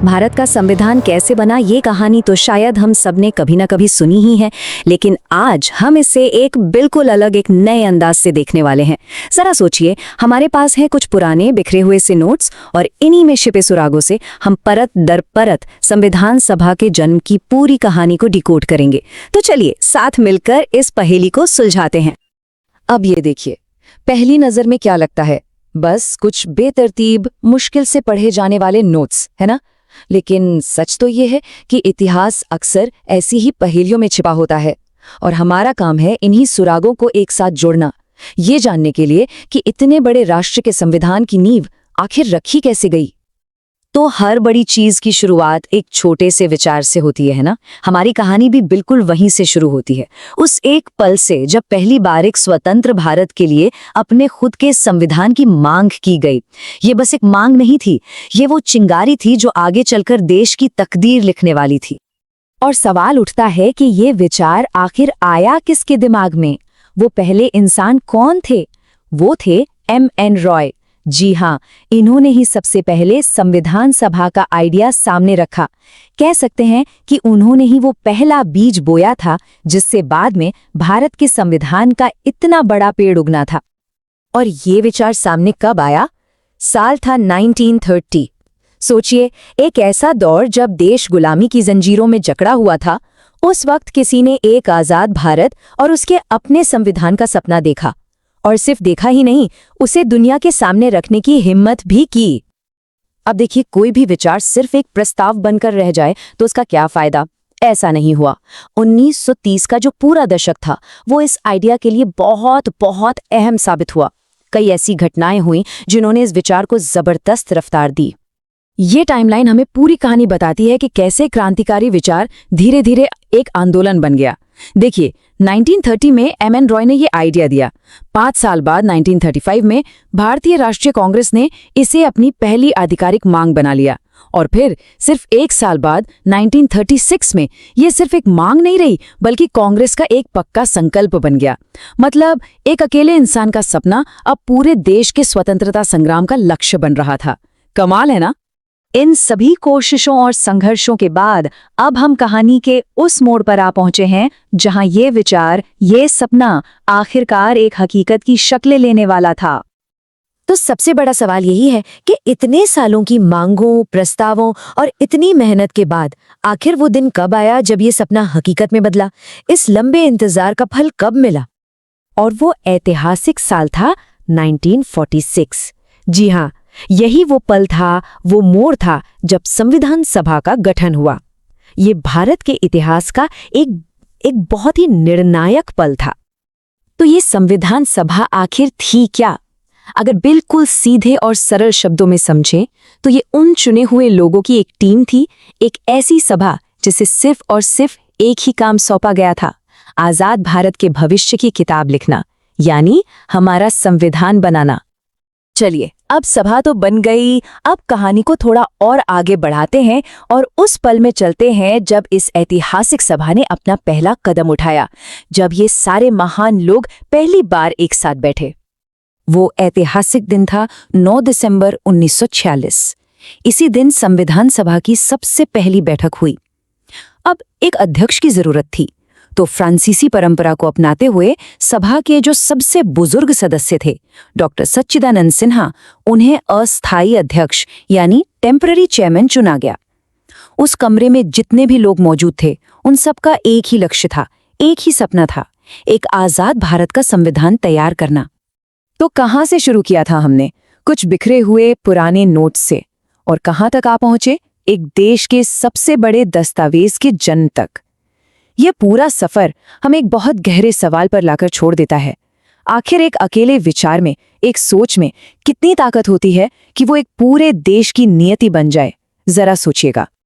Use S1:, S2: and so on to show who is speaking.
S1: भारत का संविधान कैसे बना ये कहानी तो शायद हम सब ने कभी ना कभी सुनी ही है, लेकिन आज हम इसे एक बिल्कुल अलग, एक नए अंदाज से देखने वाले हैं। जरा सोचिए, हमारे पास है कुछ पुराने बिखरे हुए से नोट्स और इन्हीं में छिपे सुरागों से हम परत दर परत संविधान सभा के जन्म की पूरी कहानी को डिकोड करेंगे। तो चलिए साथ मिलकर इस पहेली को सुलझाते हैं।
S2: अब ये देखिए, पहली नजर में क्या लगता है? बस कुछ बेतरतीब, मुश्किल से पढ़े जाने वाले नोट्स, है ना? लेकिन सच तो ये है कि इतिहास अक्सर ऐसी ही पहेलियों में छिपा होता है और हमारा काम है इन्हीं सुरागों को एक साथ जोड़ना, ये जानने के लिए कि इतने बड़े राष्ट्र के संविधान की नींव आखिर रखी कैसे गई। तो हर बड़ी चीज की शुरुआत एक छोटे से विचार से होती है ना? हमारी कहानी भी बिल्कुल वहीं से शुरू होती है, उस एक पल से जब पहली बार एक स्वतंत्र भारत के लिए अपने खुद के संविधान की मांग की गई। ये बस एक मांग नहीं थी, ये वो चिंगारी थी जो आगे चलकर देश की तकदीर लिखने वाली थी। और सवाल उठता है कि ये विचार आखिर आया किसके दिमाग में? वो पहले इंसान कौन थे? वो थे M.N. रॉय। जी हाँ, इन्होंने ही सबसे पहले संविधान सभा का आइडिया सामने रखा। कह सकते हैं कि उन्होंने ही वो पहला बीज बोया था जिससे बाद में भारत के संविधान का इतना बड़ा पेड़ उगना था। और ये विचार सामने कब आया? साल था 1930। सोचिए, एक ऐसा दौर जब देश गुलामी की जंजीरों में जकड़ा हुआ था। उस वक्त किसी ने एक आजाद भारत और उसके अपने संविधान का सपना देखा, और सिर्फ देखा ही नहीं, उसे दुनिया के सामने रखने की हिम्मत भी की। अब देखिए, कोई भी विचार सिर्फ एक प्रस्ताव बनकर रह जाए तो उसका क्या फायदा? ऐसा नहीं हुआ। 1930 का जो पूरा दशक था वो इस आइडिया के लिए बहुत बहुत अहम साबित हुआ। कई ऐसी घटनाएं हुई जिन्होंने इस विचार को जबरदस्त रफ्तार दी। ये टाइमलाइन हमें पूरी कहानी बताती है कि कैसे क्रांतिकारी विचार धीरे धीरे एक आंदोलन बन गया। देखिए, 1930 में M.N. रॉय ने ये आइडिया दिया। 5 साल बाद 1935 में भारतीय राष्ट्रीय कांग्रेस ने इसे अपनी पहली आधिकारिक मांग बना लिया। और फिर सिर्फ 1 साल बाद 1936 में ये सिर्फ एक मांग नहीं रही, बल्कि कांग्रेस का एक पक्का संकल्प बन गया। मतलब एक अकेले इंसान का सपना अब पूरे देश के स्वतंत्रता संग्राम का लक्ष्य बन रहा था। कमाल है ना? इन सभी कोशिशों और संघर्षों के बाद अब हम कहानी के उस मोड़ पर आ पहुंचे हैं जहां ये विचार, ये सपना आखिरकार एक हकीकत की शक्ल लेने वाला था। तो सबसे बड़ा सवाल यही है कि इतने सालों की मांगों, प्रस्तावों और इतनी मेहनत के बाद आखिर वो दिन कब आया जब ये सपना हकीकत में बदला? इस लंबे इंतजार का फल कब मिला? और वो ऐतिहासिक साल था 1946। जी हाँ, यही वो पल था, वो मोड़ था जब संविधान सभा का गठन हुआ। ये भारत के इतिहास का एक बहुत ही निर्णायक पल था। तो ये संविधान सभा आखिर थी क्या? अगर बिल्कुल सीधे और सरल शब्दों में समझें तो ये उन चुने हुए लोगों की एक टीम थी, एक ऐसी सभा जिसे सिर्फ और सिर्फ एक ही काम सौंपा गया था, आजाद भारत के भविष्य की किताब लिखना, यानी हमारा संविधान बनाना। चलिए, अब सभा तो बन गई, अब कहानी को थोड़ा और आगे बढ़ाते हैं और उस पल में चलते हैं जब इस ऐतिहासिक सभा ने अपना पहला कदम उठाया, जब ये सारे महान लोग पहली बार एक साथ बैठे। वो ऐतिहासिक दिन था 9 दिसंबर 1946। इसी दिन संविधान सभा की सबसे पहली बैठक हुई। अब एक अध्यक्ष की जरूरत थी, तो फ्रांसीसी परंपरा को अपनाते हुए सभा के जो सबसे बुजुर्ग सदस्य थे, डॉक्टर सच्चिदानंद सिन्हा, उन्हें अस्थायी अध्यक्ष यानी टेम्पररी चेयरमैन चुना गया। उस कमरे में जितने भी लोग मौजूद थे, उन सबका एक ही लक्ष्य था, एक ही सपना था, एक आजाद भारत का संविधान तैयार करना। तो कहाँ से शुरू किया था हमने? कुछ बिखरे हुए पुराने नोट्स से। और कहाँ तक आ पहुंचे? एक देश के सबसे बड़े दस्तावेज के जन्म तक। ये पूरा सफर हमें एक बहुत गहरे सवाल पर लाकर छोड़ देता है। आखिर एक अकेले विचार में, एक सोच में कितनी ताकत होती है कि वो एक पूरे देश की नियति बन जाए? जरा सोचिएगा।